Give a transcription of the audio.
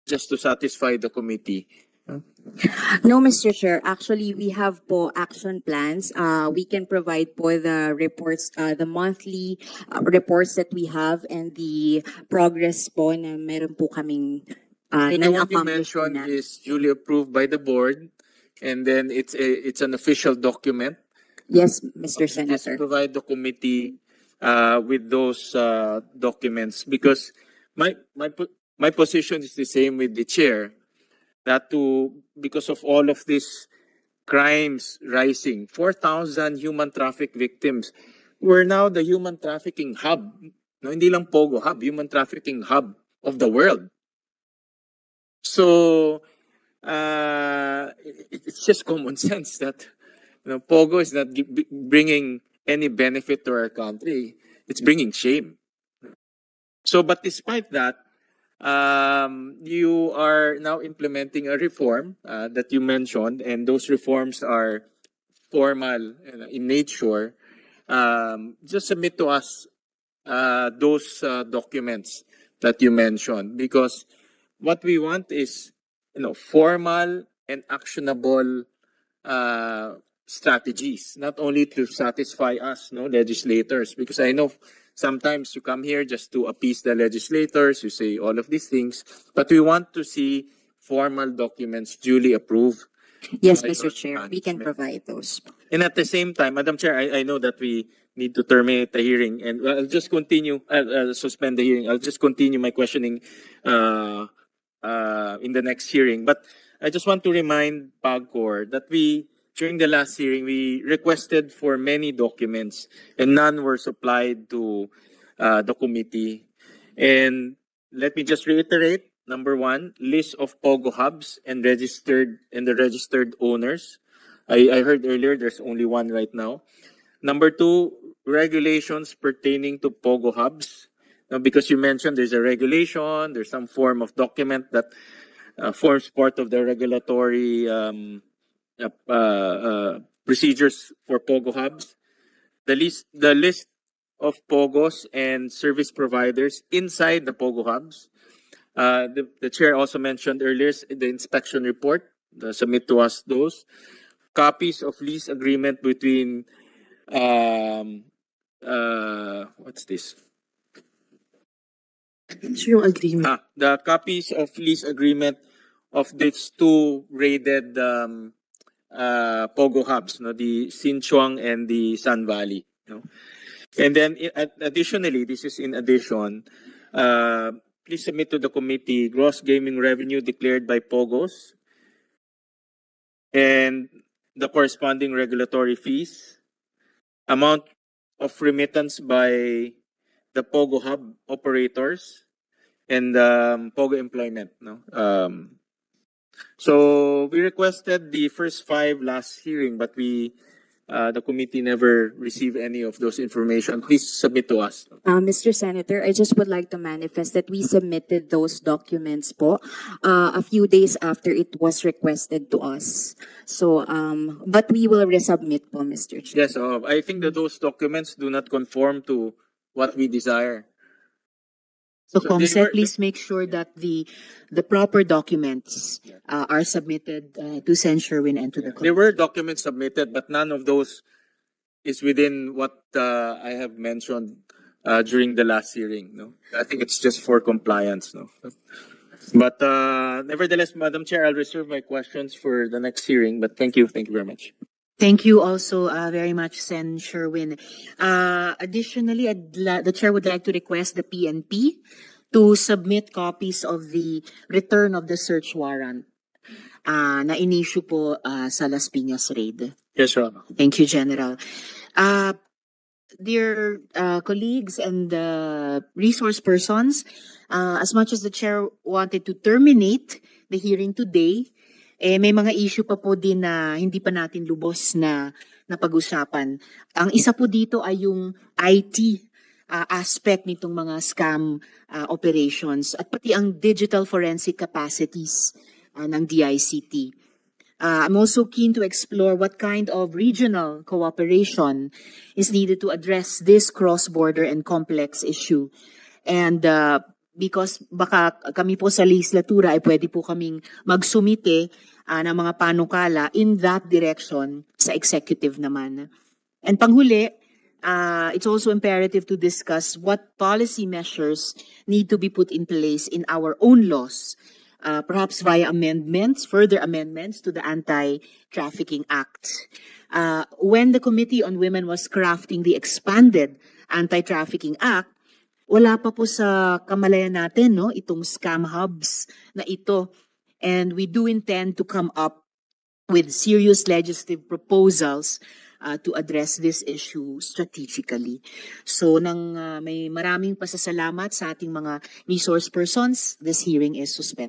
just to satisfy the committee? No, Mr. Chair. Actually, we have po action plans. We can provide po the reports, the monthly reports that we have and the progress po na meron po kaming So the one you na-accomplish po mentioned na. is duly approved by the board, and then it's an official document. Yes, Mr. Just Senator. provide the committee with those documents, because my position is the same with the chair, that because of all of these crimes rising, 4,000 human traffic victims. We're now the human trafficking hub. No, hindi lang Pogo hub, human trafficking hub of the world. So it's just common sense that Pogo is not bringing any benefit to our country. It's bringing shame. So, but despite that, you are now implementing a reform that you mentioned, and those reforms are formal in nature. Just submit to us those documents that you mentioned, because what we want is formal and actionable strategies, not only to satisfy us, legislators, because I know sometimes you come here just to appease the legislators, you say all of these things, but we want to see formal documents duly approved. Yes, by Mr. your Chair. We can management. provide those. And at the same time, Madam Chair, I know that we need to terminate the hearing, and I'll just continue, suspend the hearing. I'll just continue my questioning in the next hearing. But I just want to remind PAGCOR that during the last hearing, we requested for many documents, and none were supplied to the committee. And let me just reiterate: number one, list of Pogo hubs and the registered owners. I heard earlier there's only one right now. Number two, regulations pertaining to Pogo hubs. Now, because you mentioned there's a regulation, there's some form of document that forms part of the regulatory procedures for Pogo hubs. The list of Pogos and service providers inside the Pogo hubs. The chair also mentioned earlier the inspection report. Submit to us those copies of lease agreement between what's this? Yung agreement. The copies of lease agreement of these two raided Pogo hubs, the Sinchuang and the Sun Valley. And then additionally, this is in addition, please submit to the committee gross gaming revenue declared by Pogos and the corresponding regulatory fees, amount of remittance by the Pogo hub operators, and Pogo employment. So we requested the first 5 last hearing, but the committee never received any of those information. Please submit to us. Mr. Senator, I just would like to manifest that we submitted those documents po a few days after it was requested to us. So, but we will resubmit po, Mr. Chair. Yes, I think that those documents do not conform to what we desire. So, So they Comsec, were- please make sure that the proper documents are submitted to Sen. Sherwin and to the There were documents submitted, but none of those is within what I have mentioned during the last hearing. I think it's just for compliance. But nevertheless, Madam Chair, I'll reserve my questions for the next hearing. But thank you very much. Thank you also very much, Sen. Sherwin. Additionally, the chair would like to request the PNP to submit copies of the return of the search warrant na in-issue po sa Las Piñas raid. Yes, Your Honor. Thank you, General. Dear colleagues and resource persons, as much as the chair wanted to terminate the hearing today, may mga issue pa po din na hindi pa natin lubos na pag-usapan. Ang isa po dito ay yung IT aspect nitong mga scam operations at pati ang digital forensic capacities ng DICT. I'm also keen to explore what kind of regional cooperation is needed to address this cross-border and complex issue. And because baka kami po sa legislatura ay pwede po kaming magsumite ng mga panukala in that direction sa executive naman. And panghuli, it's also imperative to discuss what policy measures need to be put in place in our own laws, perhaps via amendments, further amendments to the Anti-Trafficking Act. When the Committee on Women was crafting the expanded Anti-Trafficking Act, wala pa po sa kamalayan natin, no, itong scam hubs na ito. And we do intend to come up with serious legislative proposals to address this issue strategically. So, may maraming pasasalamat sa ating mga resource persons, this hearing is suspended.